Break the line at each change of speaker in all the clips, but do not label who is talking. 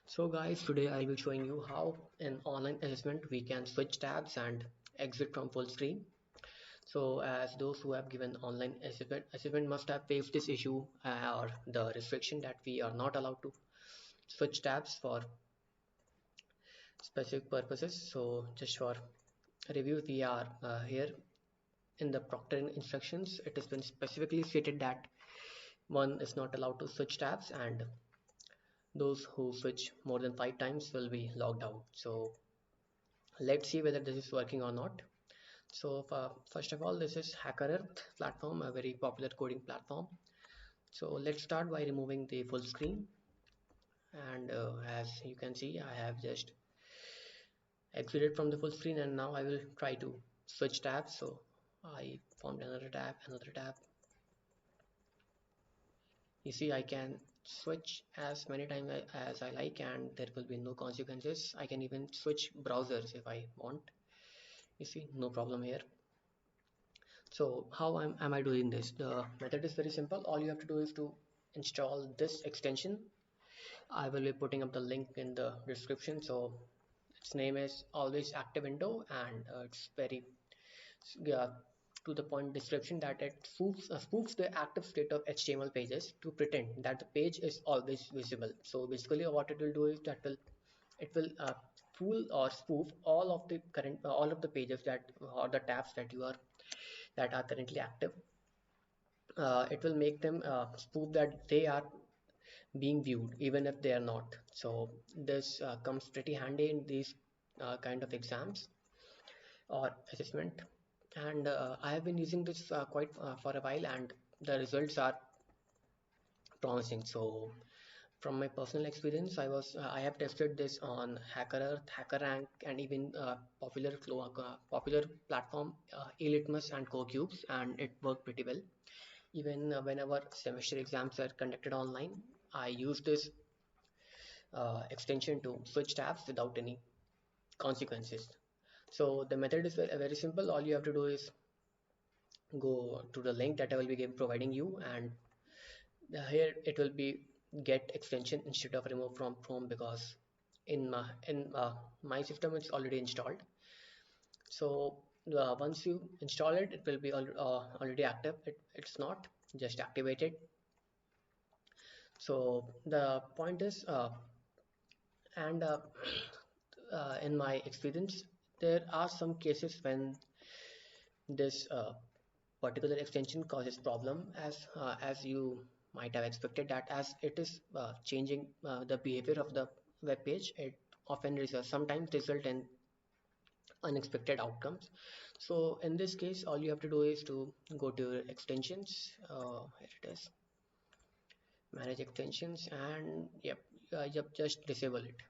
So guys, today I will be showing you how in online assessment we can switch tabs and exit from full screen. So as those who have given online assessment must have faced this issue or the restriction that we are not allowed to switch tabs for specific purposes. So just for review, we are here in the proctoring instructions. It has been specifically stated that one is not allowed to switch tabs and those who switch more than 5 times will be logged out. So let's see whether this is working or not. So first of all, this is HackerEarth platform, a very popular coding platform. So let's start by removing the full screen. And as you can see, I have just exited from the full screen and now I will try to switch tabs. So I formed another tab, another tab. You see, I can switch as many times as I like and there will be no consequences. I can even switch browsers if I want. You see, no problem here. So how am I doing this? The method is very simple. All you have to do is to install this extension. I will be putting up the link in the description. So its name is always active window and it's very yeah, to the point description that it spoofs the active state of HTML pages to pretend that the page is always visible. So basically what it will do is that it will fool or spoof all of the current all of the pages that or the tabs that are currently active. It will make them spoof that they are being viewed even if they are not. So this comes pretty handy in these kind of exams or assessment, and I have been using this quite for a while and the results are promising. So from my personal experience, I have tested this on HackerEarth, HackerRank, and even popular platform eLitmus and CoCubes, and it worked pretty well. Even whenever semester exams are conducted online, I use this extension to switch tabs without any consequences. So the method is very simple. All you have to do is go to the link that I will be providing you, and here it will be get extension instead of remove from Chrome, because in my system it's already installed. So once you install it, it will be already active. It's not just activated. So the point is and in my experience, there are some cases when this particular extension causes problem, as you might have expected, that as it is changing the behavior of the web page, it often sometimes result in unexpected outcomes. So in this case, all you have to do is to go to your extensions. Here it is, manage extensions, and yep, just disable it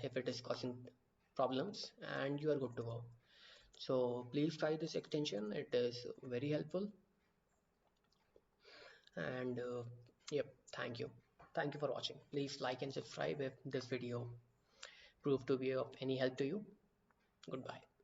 if it is causing problems, and you are good to go. So please try this extension, it is very helpful. And yep, thank you for watching. Please like and subscribe if this video proved to be of any help to you. Goodbye.